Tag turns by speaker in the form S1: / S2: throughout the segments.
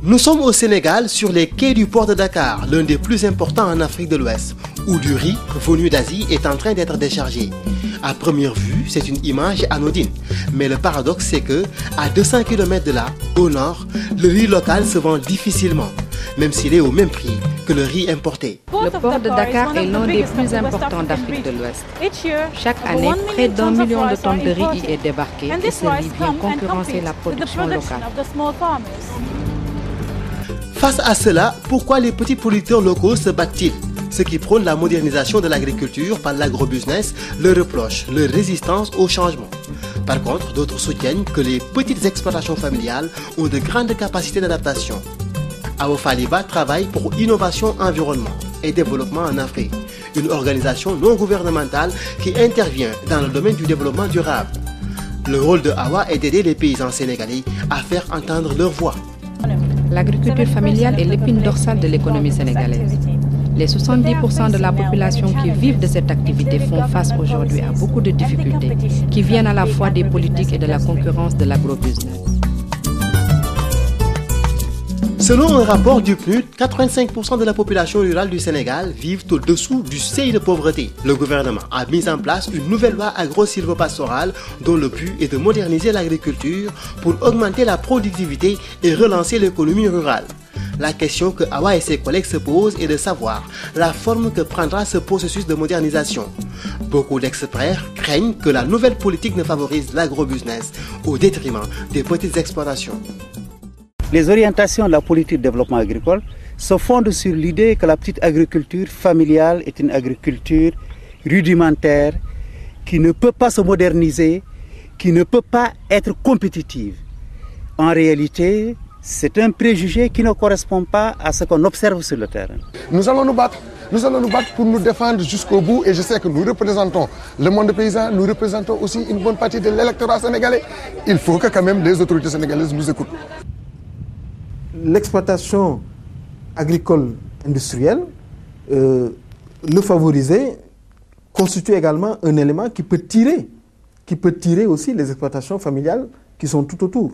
S1: Nous sommes au Sénégal, sur les quais du port de Dakar, l'un des plus importants en Afrique de l'Ouest, où du riz venu d'Asie est en train d'être déchargé. À première vue, c'est une image anodine. Mais le paradoxe, c'est que, à 200 km de là, au nord, le riz local se vend difficilement, même s'il est au même prix que le riz importé.
S2: Le port de Dakar est l'un des plus importants d'Afrique de l'Ouest. Chaque année, près d'1 million de tonnes de riz y est débarqué et ce riz vient concurrencer la production locale.
S1: Face à cela, pourquoi les petits producteurs locaux se battent-ils? Ceux qui prônent la modernisation de l'agriculture par l'agrobusiness leur reprochent leur résistance au changement. Par contre, d'autres soutiennent que les petites exploitations familiales ont de grandes capacités d'adaptation. Awa Faliba travaille pour Innovation Environnement et Développement en Afrique, une organisation non gouvernementale qui intervient dans le domaine du développement durable. Le rôle de Awa est d'aider les paysans sénégalais à faire entendre leur voix.
S2: L'agriculture familiale est l'épine dorsale de l'économie sénégalaise. Les 70% de la population qui vivent de cette activité font face aujourd'hui à beaucoup de difficultés qui viennent à la fois des politiques et de la concurrence de l'agrobusiness.
S1: Selon un rapport du PNUD, 85% de la population rurale du Sénégal vivent au-dessous du seuil de pauvreté. Le gouvernement a mis en place une nouvelle loi agro-silvopastorale dont le but est de moderniser l'agriculture pour augmenter la productivité et relancer l'économie rurale. La question que Awa et ses collègues se posent est de savoir la forme que prendra ce processus de modernisation. Beaucoup d'experts craignent que la nouvelle politique ne favorise l'agrobusiness au détriment des petites exploitations.
S3: Les orientations de la politique de développement agricole se fondent sur l'idée que la petite agriculture familiale est une agriculture rudimentaire qui ne peut pas se moderniser, qui ne peut pas être compétitive. En réalité, c'est un préjugé qui ne correspond pas à ce qu'on observe sur le terrain.
S4: Nous allons nous battre. Nous allons nous battre pour nous défendre jusqu'au bout et je sais que nous représentons le monde paysan, nous représentons aussi une bonne partie de l'électorat sénégalais. Il faut que quand même les autorités sénégalaises nous écoutent.
S5: L'exploitation agricole industrielle, le favoriser, constitue également un élément qui peut tirer aussi les exploitations familiales qui sont tout autour.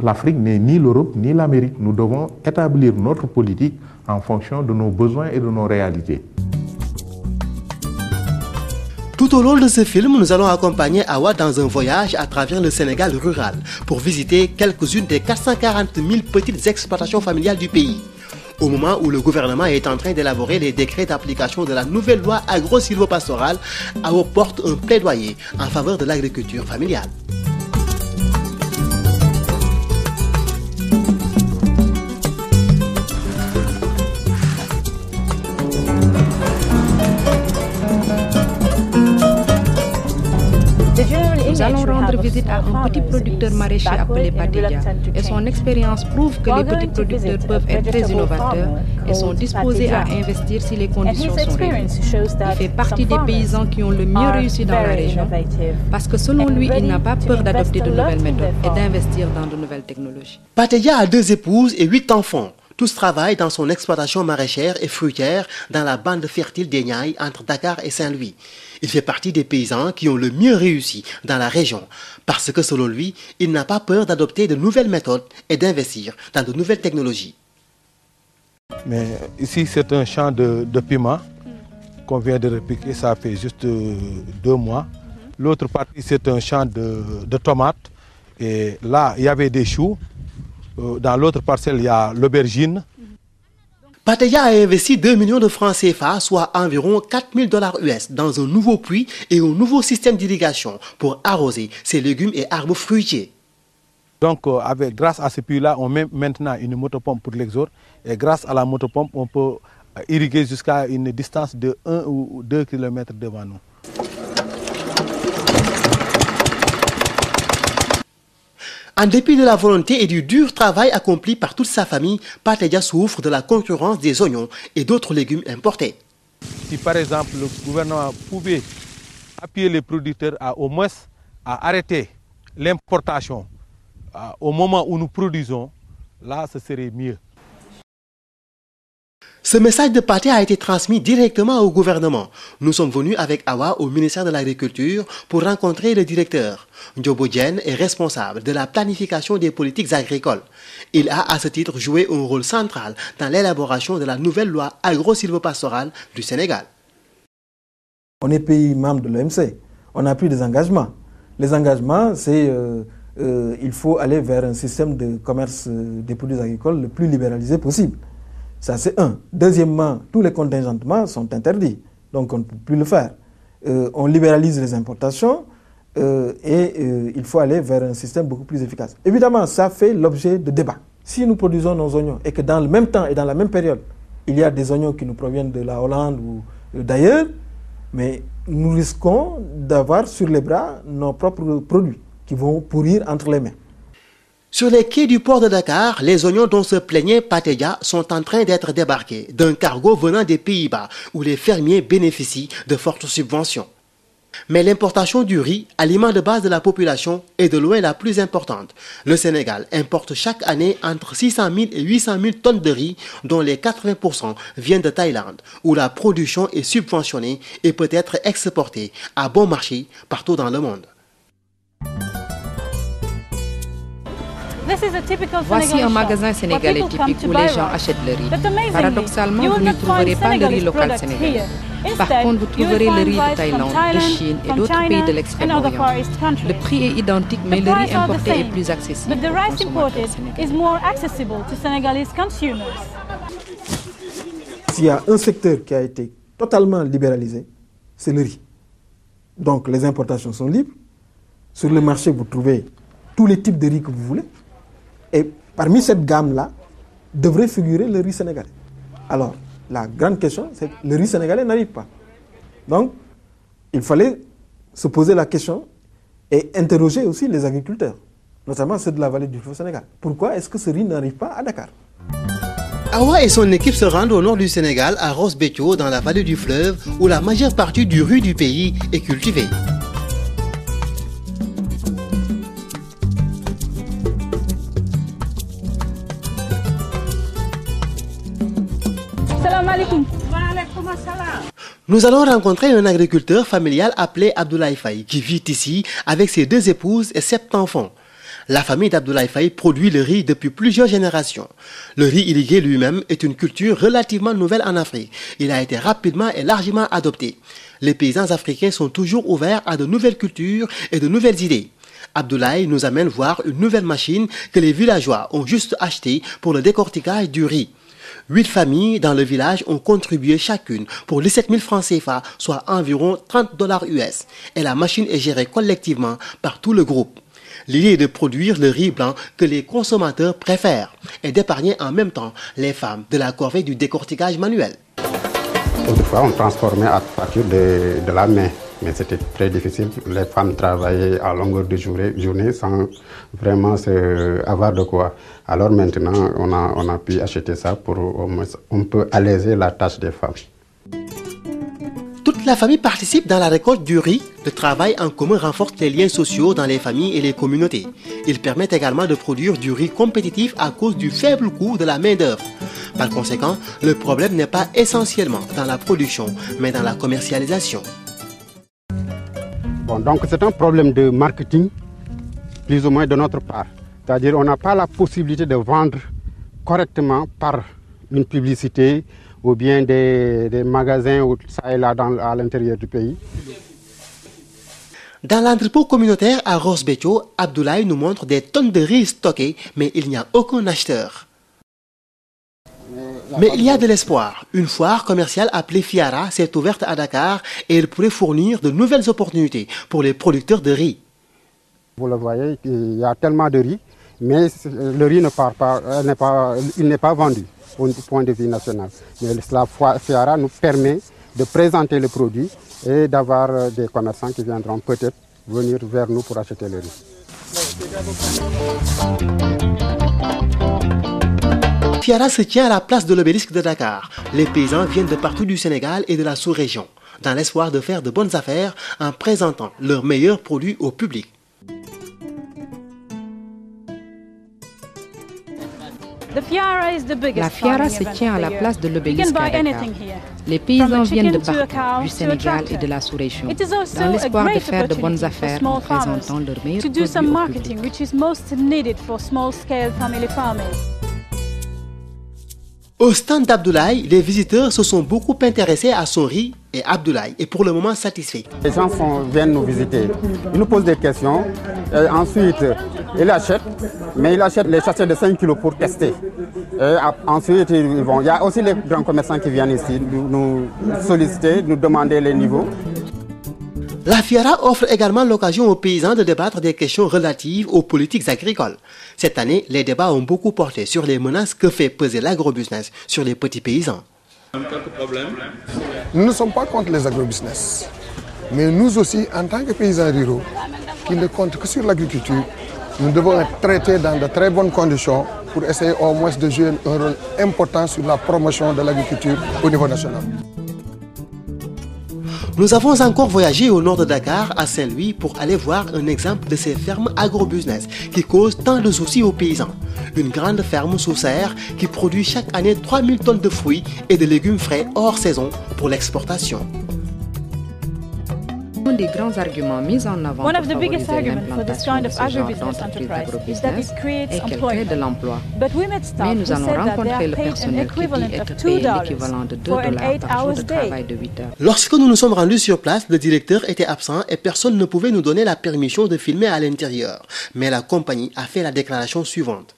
S6: L'Afrique n'est ni l'Europe ni l'Amérique. Nous devons établir notre politique en fonction de nos besoins et de nos réalités.
S1: Tout au long de ce film, nous allons accompagner Awa dans un voyage à travers le Sénégal rural pour visiter quelques-unes des 440 000 petites exploitations familiales du pays. Au moment où le gouvernement est en train d'élaborer les décrets d'application de la nouvelle loi agro-silvopastorale, Awa porte un plaidoyer en faveur de l'agriculture familiale.
S2: Nous allons rendre visite à un petit producteur maraîcher appelé Pateja et son expérience prouve que les petits producteurs peuvent être très innovateurs et sont disposés à investir si les conditions sont réunies. Il fait partie des paysans qui ont le mieux réussi dans la région parce que selon lui, il n'a pas peur d'adopter de nouvelles méthodes et d'investir dans de nouvelles technologies.
S1: Pateja a 2 épouses et 8 enfants. Tous travaillent dans son exploitation maraîchère et fruitière dans la bande fertile des Niayes entre Dakar et Saint-Louis. Il fait partie des paysans qui ont le mieux réussi dans la région parce que selon lui, il n'a pas peur d'adopter de nouvelles méthodes et d'investir dans de nouvelles technologies.
S7: Mais ici, c'est un champ de piment qu'on vient de répliquer, ça fait juste 2 mois. L'autre partie, c'est un champ de tomates. Et là, il y avait des choux. Dans l'autre parcelle, il y a l'aubergine.
S1: Pateja a investi 2 millions de francs CFA, soit environ 4 000 $ US, dans un nouveau puits et un nouveau système d'irrigation pour arroser ses légumes et arbres fruitiers.
S7: Donc, grâce à ce puits-là, on met maintenant une motopompe pour l'exode. Et grâce à la motopompe, on peut irriguer jusqu'à une distance de 1 ou 2 km devant nous.
S1: En dépit de la volonté et du dur travail accompli par toute sa famille, Pateja souffre de la concurrence des oignons et d'autres légumes importés.
S7: Si par exemple le gouvernement pouvait appuyer les producteurs au moins à arrêter l'importation au moment où nous produisons, là ce serait mieux.
S1: Ce message de parti a été transmis directement au gouvernement. Nous sommes venus avec Awa au ministère de l'Agriculture pour rencontrer le directeur. Ndiobo Diène est responsable de la planification des politiques agricoles. Il a à ce titre joué un rôle central dans l'élaboration de la nouvelle loi agro-silvopastorale du Sénégal.
S5: On est pays membre de l'OMC. On a pris des engagements. Les engagements, c'est il faut aller vers un système de commerce des produits agricoles le plus libéralisé possible. Ça, c'est un. Deuxièmement, tous les contingentements sont interdits. Donc, on ne peut plus le faire. On libéralise les importations il faut aller vers un système beaucoup plus efficace. Évidemment, ça fait l'objet de débats. Si nous produisons nos oignons et que dans le même temps et dans la même période, il y a des oignons qui nous proviennent de la Hollande ou d'ailleurs, mais nous risquons d'avoir sur les bras nos propres produits qui vont pourrir entre les mains.
S1: Sur les quais du port de Dakar, les oignons dont se plaignait Pateja sont en train d'être débarqués d'un cargo venant des Pays-Bas où les fermiers bénéficient de fortes subventions. Mais l'importation du riz, aliment de base de la population, est de loin la plus importante. Le Sénégal importe chaque année entre 600 000 et 800 000 tonnes de riz, dont les 80% viennent de Thaïlande, où la production est subventionnée et peut être exportée à bon marché partout dans le monde.
S2: Voici un magasin sénégalais typique où les gens achètent le riz. Paradoxalement, vous n'y trouverez pas le riz local sénégalais. Par contre, vous trouverez le riz de Thaïlande, de Chine et d'autres pays de l'Extrême-Orient. Le prix est identique, mais le riz importé est plus accessible aux consommateurs sénégalais.
S5: S'il y a un secteur qui a été totalement libéralisé, c'est le riz. Donc les importations sont libres. Sur le marché, vous trouvez tous les types de riz que vous voulez. Et parmi cette gamme-là, devrait figurer le riz sénégalais. Alors, la grande question, c'est que le riz sénégalais n'arrive pas. Donc, il fallait se poser la question et interroger aussi les agriculteurs, notamment ceux de la vallée du fleuve Sénégal. Pourquoi est-ce que ce riz n'arrive pas à Dakar?
S1: Awa et son équipe se rendent au nord du Sénégal, à Ross Béthio, dans la vallée du fleuve, où la majeure partie du riz du pays est cultivée. Nous allons rencontrer un agriculteur familial appelé Abdoulaye Faye qui vit ici avec ses 2 épouses et 7 enfants. La famille d'Abdoulaye Faye produit le riz depuis plusieurs générations. Le riz irrigué lui-même est une culture relativement nouvelle en Afrique. Il a été rapidement et largement adopté. Les paysans africains sont toujours ouverts à de nouvelles cultures et de nouvelles idées. Abdoulaye nous amène voir une nouvelle machine que les villageois ont juste achetée pour le décortiquage du riz. 8 familles dans le village ont contribué chacune pour 17 000 francs CFA, soit environ 30 $ US. Et la machine est gérée collectivement par tout le groupe. L'idée est de produire le riz blanc que les consommateurs préfèrent et d'épargner en même temps les femmes de la corvée du décortiquage manuel.
S8: Autrefois, on transformait à partir de la main, mais c'était très difficile. Les femmes travaillaient à longueur de journée sans vraiment avoir de quoi. Alors maintenant, on a pu acheter ça pour au moins, on peut alléger la tâche des femmes.
S1: Toute la famille participe dans la récolte du riz. Le travail en commun renforce les liens sociaux dans les familles et les communautés. Il permet également de produire du riz compétitif à cause du faible coût de la main-d'œuvre. Par conséquent, le problème n'est pas essentiellement dans la production, mais dans la commercialisation.
S8: Bon, donc c'est un problème de marketing, plus ou moins de notre part. C'est-à-dire qu'on n'a pas la possibilité de vendre correctement par une publicité ou bien des magasins ou ça et là à l'intérieur du pays.
S1: Dans l'entrepôt communautaire à Ross Béthio, Abdoulaye nous montre des tonnes de riz stockées, mais il n'y a aucun acheteur. Mais il y a de l'espoir. Une foire commerciale appelée Fiara s'est ouverte à Dakar et elle pourrait fournir de nouvelles opportunités pour les producteurs de riz.
S8: Vous le voyez, il y a tellement de riz, mais le riz ne part pas, il n'est pas vendu au point de vue national. Mais la Fiara nous permet de présenter le produit et d'avoir des commerçants qui viendront peut-être venir vers nous pour acheter le riz.
S1: Fiara se tient à la place de l'obélisque de Dakar. Les paysans viennent de partout du Sénégal et de la sous-région, dans l'espoir de faire de bonnes affaires en présentant leurs meilleurs produits au public.
S2: La Fiara se tient à la place de l'obélisque à Dakar. Les paysans viennent de partout, du Sénégal et de la sous-région, dans l'espoir de faire de bonnes affaires en présentant leurs meilleurs produits au public.
S1: Au stand d'Abdoulaye, les visiteurs se sont beaucoup intéressés à son riz et Abdoulaye est pour le moment satisfait.
S8: Les gens viennent nous visiter, ils nous posent des questions, et ensuite ils achètent, mais ils achètent les sachets de 5 kg pour tester. Et ensuite ils vont. Il y a aussi les grands commerçants qui viennent ici nous solliciter, nous demander les niveaux.
S1: La Fiara offre également l'occasion aux paysans de débattre des questions relatives aux politiques agricoles. Cette année, les débats ont beaucoup porté sur les menaces que fait peser l'agrobusiness sur les petits paysans.
S4: Nous ne sommes pas contre les agrobusiness, mais nous aussi, en tant que paysans ruraux, qui ne comptent que sur l'agriculture, nous devons être traités dans de très bonnes conditions pour essayer au moins de jouer un rôle important sur la promotion de l'agriculture au niveau national.
S1: Nous avons encore voyagé au nord de Dakar, à Saint-Louis, pour aller voir un exemple de ces fermes agrobusiness qui causent tant de soucis aux paysans. Une grande ferme sous serre qui produit chaque année 3000 tonnes de fruits et de légumes frais hors saison pour l'exportation.
S2: Un des grands arguments mis en avant pour favoriser l'implantation de ce genre d'entreprise agrobusiness est qu'elle crée de l'emploi. Mais nous allons rencontrer le personnel qui dit être payé l'équivalent de $2 par jour de travail de 8 heures.
S1: Lorsque nous nous sommes rendus sur place, le directeur était absent et personne ne pouvait nous donner la permission de filmer à l'intérieur. Mais la compagnie a fait la déclaration suivante.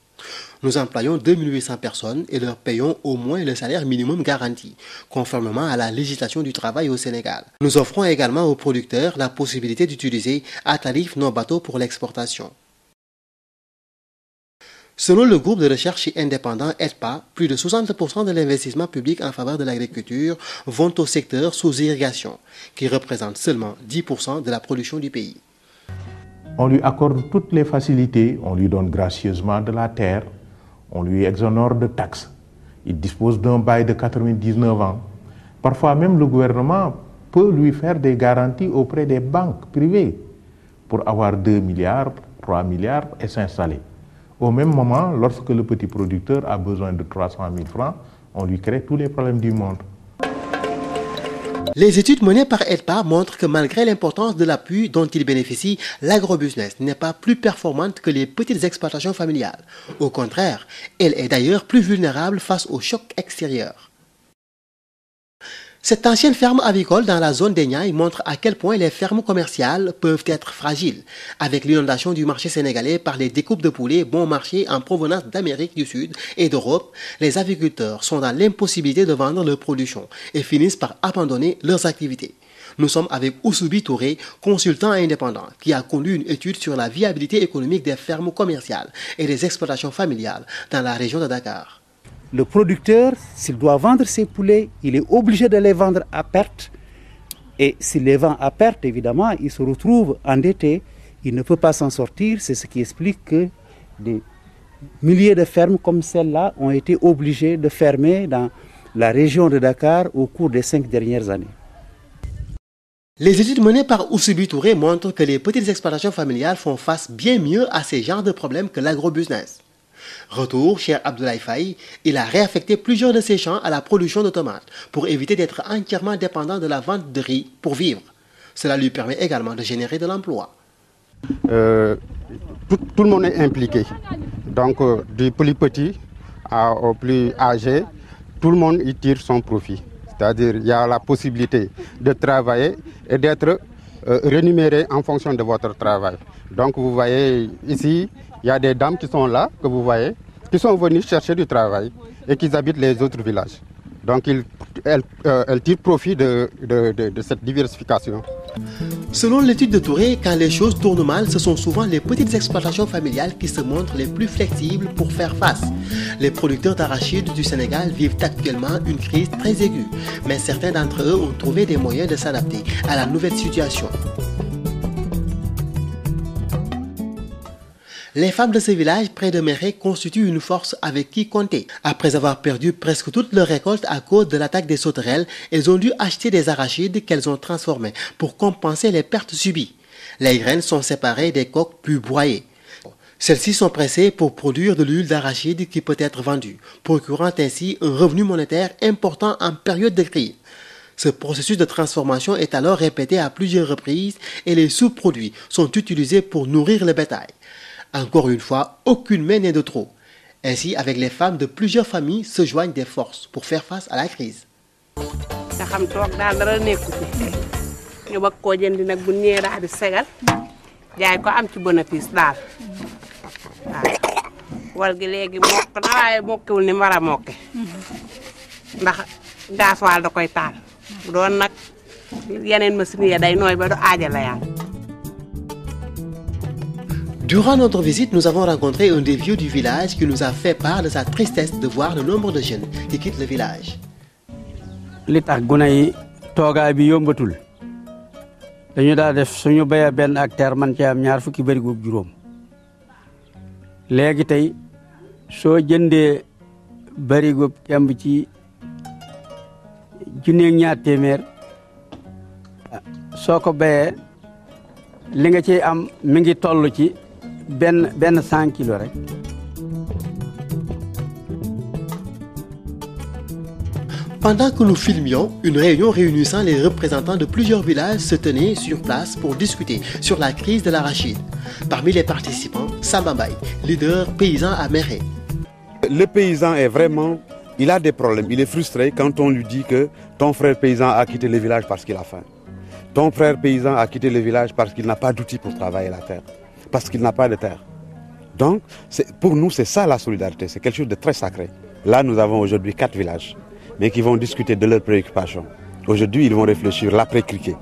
S1: Nous employons 2800 personnes et leur payons au moins le salaire minimum garanti, conformément à la législation du travail au Sénégal. Nous offrons également aux producteurs la possibilité d'utiliser à tarif nos bateaux pour l'exportation. Selon le groupe de recherche indépendant EDPA, plus de 60% de l'investissement public en faveur de l'agriculture vont au secteur sous irrigation, qui représente seulement 10% de la production du pays.
S6: On lui accorde toutes les facilités, on lui donne gracieusement de la terre, on lui exonère de taxes. Il dispose d'un bail de 99 ans. Parfois même le gouvernement peut lui faire des garanties auprès des banques privées pour avoir 2 milliards, 3 milliards et s'installer. Au même moment, lorsque le petit producteur a besoin de 300 000 francs, on lui crée tous les problèmes du monde.
S1: Les études menées par EDPA montrent que malgré l'importance de l'appui dont il bénéficie, l'agrobusiness n'est pas plus performante que les petites exploitations familiales. Au contraire, elle est d'ailleurs plus vulnérable face aux chocs extérieurs. Cette ancienne ferme avicole dans la zone des Niayes montre à quel point les fermes commerciales peuvent être fragiles. Avec l'inondation du marché sénégalais par les découpes de poulets bon marché en provenance d'Amérique du Sud et d'Europe, les agriculteurs sont dans l'impossibilité de vendre leur production et finissent par abandonner leurs activités. Nous sommes avec Oussoubi Touré, consultant indépendant, qui a conduit une étude sur la viabilité économique des fermes commerciales et des exploitations familiales dans la région de Dakar.
S3: Le producteur, s'il doit vendre ses poulets, il est obligé de les vendre à perte. Et s'il les vend à perte, évidemment, il se retrouve endetté. Il ne peut pas s'en sortir. C'est ce qui explique que des milliers de fermes comme celle-là ont été obligées de fermer dans la région de Dakar au cours des 5 dernières années.
S1: Les études menées par Oussoubi Touré montrent que les petites exploitations familiales font face bien mieux à ces genres de problèmes que l'agrobusiness. Retour chez Abdoulaye Faye, il a réaffecté plusieurs de ses champs à la production de tomates pour éviter d'être entièrement dépendant de la vente de riz pour vivre. Cela lui permet également de générer de l'emploi.
S8: Tout le monde est impliqué. Donc du plus petit au plus âgé, tout le monde y tire son profit. C'est-à-dire qu'il y a la possibilité de travailler et d'être rémunéré en fonction de votre travail. Donc vous voyez ici, il y a des dames qui sont là, que vous voyez, qui sont venues chercher du travail et qui habitent les autres villages. Donc elles tirent profit de cette diversification.
S1: Selon l'étude de Touré, quand les choses tournent mal, ce sont souvent les petites exploitations familiales qui se montrent les plus flexibles pour faire face. Les producteurs d'arachides du Sénégal vivent actuellement une crise très aiguë, mais certains d'entre eux ont trouvé des moyens de s'adapter à la nouvelle situation. Les femmes de ce village près de Méré constituent une force avec qui compter. Après avoir perdu presque toute leur récolte à cause de l'attaque des sauterelles, elles ont dû acheter des arachides qu'elles ont transformés pour compenser les pertes subies. Les graines sont séparées des coques plus broyées. Celles-ci sont pressées pour produire de l'huile d'arachide qui peut être vendue, procurant ainsi un revenu monétaire important en période de crise. Ce processus de transformation est alors répété à plusieurs reprises et les sous-produits sont utilisés pour nourrir le bétail. Encore une fois, aucune main n'est de trop. Ainsi, avec les femmes de plusieurs familles se joignent des forces pour faire face à la crise. Durant notre visite, nous avons rencontré un des vieux du village qui nous a fait part de sa tristesse de voir le nombre de jeunes qui quittent le village.
S9: dañu daa def suñu béyee benn hectare man ci am ñaar fukki barigo juróom léegi tey soo jëndee barigo yamb ci junneeg ñaar téeméer soo ko béyee li nga ciy am mi ngi toll ci benn 100 kilos rek.
S1: Pendant que nous filmions, une réunion réunissant les représentants de plusieurs villages se tenait sur place pour discuter sur la crise de l'arachide. Parmi les participants, Samba Mbaye, leader paysan à Méré.
S10: Le paysan est vraiment, il a des problèmes, il est frustré quand on lui dit que ton frère paysan a quitté le village parce qu'il a faim. Ton frère paysan a quitté le village parce qu'il n'a pas d'outils pour travailler la terre, parce qu'il n'a pas de terre. Donc, pour nous, c'est ça la solidarité, c'est quelque chose de très sacré. Là, nous avons aujourd'hui 4 villages, mais qui vont discuter de leurs préoccupations. Aujourd'hui, ils vont réfléchir l'après-criquet.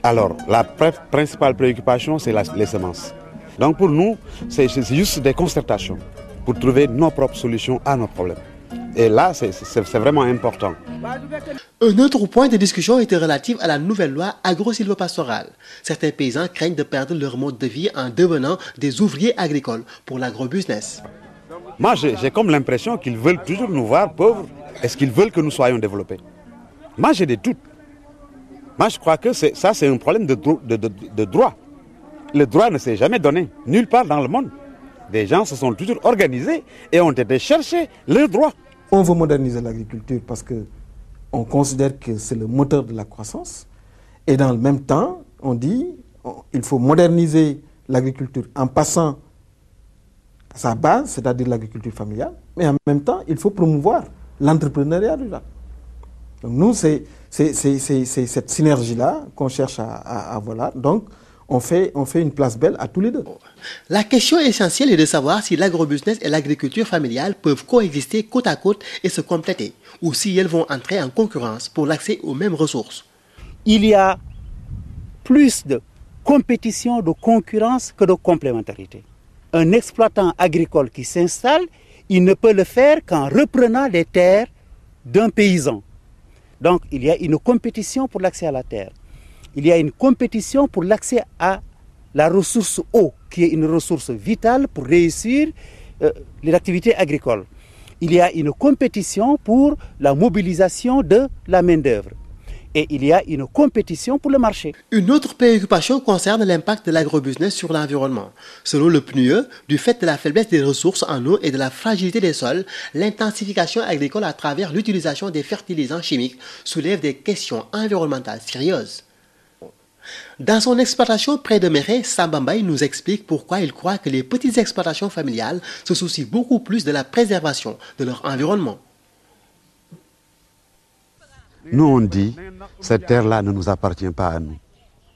S10: Alors, la principale préoccupation, c'est les semences. Donc pour nous, c'est juste des concertations pour trouver nos propres solutions à nos problèmes. Et là, c'est vraiment important.
S1: Un autre point de discussion était relatif à la nouvelle loi agro-silvopastorale. Certains paysans craignent de perdre leur mode de vie en devenant des ouvriers agricoles pour l'agrobusiness.
S10: Moi, j'ai comme l'impression qu'ils veulent toujours nous voir pauvres. Est-ce qu'ils veulent que nous soyons développés? Moi, j'ai des doutes. Moi, je crois que ça, c'est un problème de droit. Le droit ne s'est jamais donné, nulle part dans le monde. Des gens se sont toujours organisés et ont été chercher leurs droits.
S5: On veut moderniser l'agriculture parce qu'on considère que c'est le moteur de la croissance. Et dans le même temps, on dit qu'il faut moderniser l'agriculture en passant à sa base, c'est-à-dire l'agriculture familiale. Mais en même temps, il faut promouvoir l'entrepreneuriat rural. Donc nous, c'est cette synergie-là qu'on cherche à voilà. Donc, on fait une place belle à tous les deux.
S1: La question essentielle est de savoir si l'agrobusiness et l'agriculture familiale peuvent coexister côte à côte et se compléter, ou si elles vont entrer en concurrence pour l'accès aux mêmes ressources.
S3: Il y a plus de compétition, de concurrence que de complémentarité. Un exploitant agricole qui s'installe, il ne peut le faire qu'en reprenant les terres d'un paysan. Donc il y a une compétition pour l'accès à la terre. Il y a une compétition pour l'accès à la ressource eau, qui est une ressource vitale pour réussir les activités agricoles. Il y a une compétition pour la mobilisation de la main-d'œuvre. Et il y a une compétition pour le marché.
S1: Une autre préoccupation concerne l'impact de l'agrobusiness sur l'environnement. Selon le PNUE, du fait de la faiblesse des ressources en eau et de la fragilité des sols, l'intensification agricole à travers l'utilisation des fertilisants chimiques soulève des questions environnementales sérieuses. Dans son exploitation près de Méré, Samba Mbaye nous explique pourquoi il croit que les petites exploitations familiales se soucient beaucoup plus de la préservation de leur environnement.
S10: Nous, on dit, cette terre-là ne nous appartient pas à nous.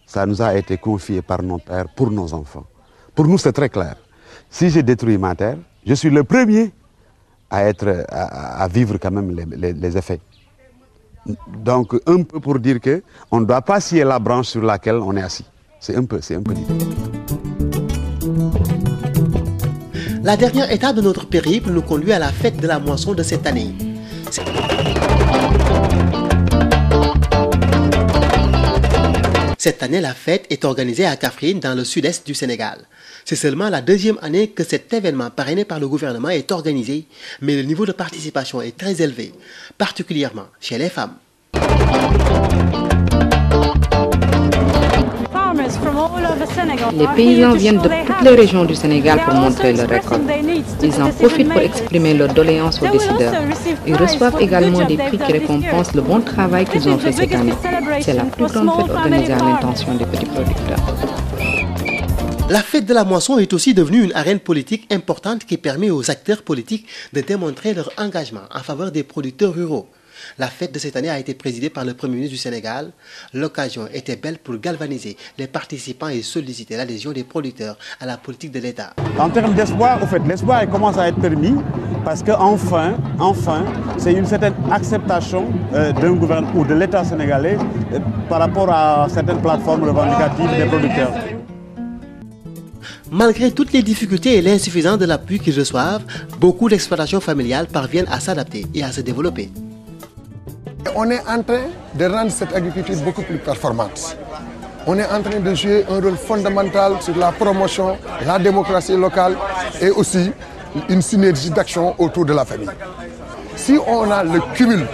S10: Ça nous a été confié par nos pères pour nos enfants. Pour nous, c'est très clair. Si j'ai détruit ma terre, je suis le premier à vivre quand même les effets. Donc, un peu pour dire qu'on ne doit pas scier la branche sur laquelle on est assis. C'est un peu l'idée.
S1: La dernière étape de notre périple nous conduit à la fête de la moisson de cette année. Cette année, la fête est organisée à Kaffrine, dans le sud-est du Sénégal. C'est seulement la deuxième année que cet événement parrainé par le gouvernement est organisé, mais le niveau de participation est très élevé, particulièrement chez les femmes.
S2: Les paysans viennent de toutes les régions du Sénégal pour montrer leur récolte. Ils en profitent pour exprimer leurs doléances aux décideurs. Ils reçoivent également des prix qui récompensent le bon travail qu'ils ont fait cette année. C'est la plus grande fête organisée à l'intention des petits producteurs.
S1: La fête de la moisson est aussi devenue une arène politique importante qui permet aux acteurs politiques de démontrer leur engagement en faveur des producteurs ruraux. La fête de cette année a été présidée par le Premier ministre du Sénégal. L'occasion était belle pour galvaniser les participants et solliciter l'adhésion des producteurs à la politique de l'État.
S11: En termes d'espoir, l'espoir commence à être permis parce qu'enfin, c'est une certaine acceptation d'un gouvernement ou de l'État sénégalais par rapport à certaines plateformes revendicatives des producteurs.
S1: Malgré toutes les difficultés et l'insuffisance de l'appui qu'ils reçoivent, beaucoup d'exploitations familiales parviennent à s'adapter et à se développer.
S4: On est en train de rendre cette agriculture beaucoup plus performante. On est en train de jouer un rôle fondamental sur la promotion, la démocratie locale et aussi une synergie d'action autour de la famille. Si on a le cumul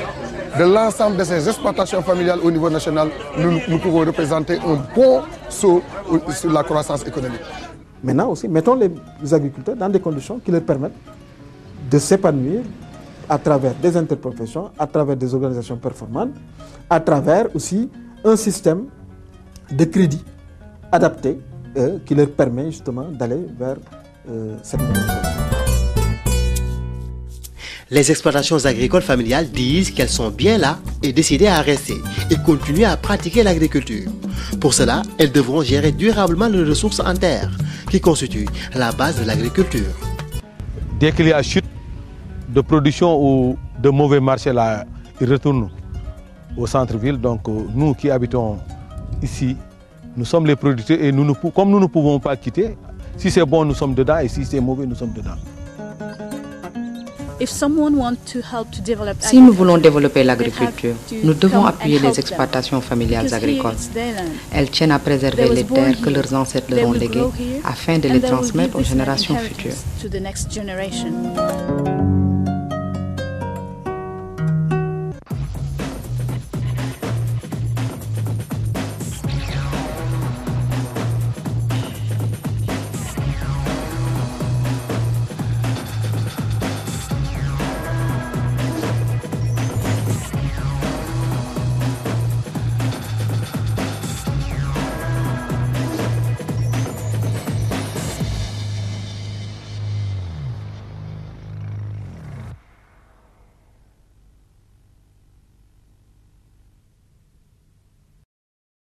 S4: de l'ensemble de ces exploitations familiales au niveau national, nous pouvons représenter un bon saut sur la croissance économique.
S5: Maintenant aussi, mettons les agriculteurs dans des conditions qui leur permettent de s'épanouir à travers des interprofessions, à travers des organisations performantes, à travers aussi un système de crédit adapté qui leur permet justement d'aller vers cette modernisation.
S1: Les exploitations agricoles familiales disent qu'elles sont bien là et décidées à rester et continuer à pratiquer l'agriculture. Pour cela, elles devront gérer durablement les ressources en terre, qui constituent la base de l'agriculture.
S7: Dès qu'il y a chute de production ou de mauvais marché, là, ils retournent au centre-ville. Donc nous qui habitons ici, nous sommes les producteurs et comme nous ne pouvons pas quitter, si c'est bon, nous sommes dedans et si c'est mauvais, nous sommes dedans.
S2: Si nous voulons développer l'agriculture, nous devons appuyer les exploitations familiales agricoles. Elles tiennent à préserver les terres que leurs ancêtres leur ont léguées afin de les transmettre aux générations futures.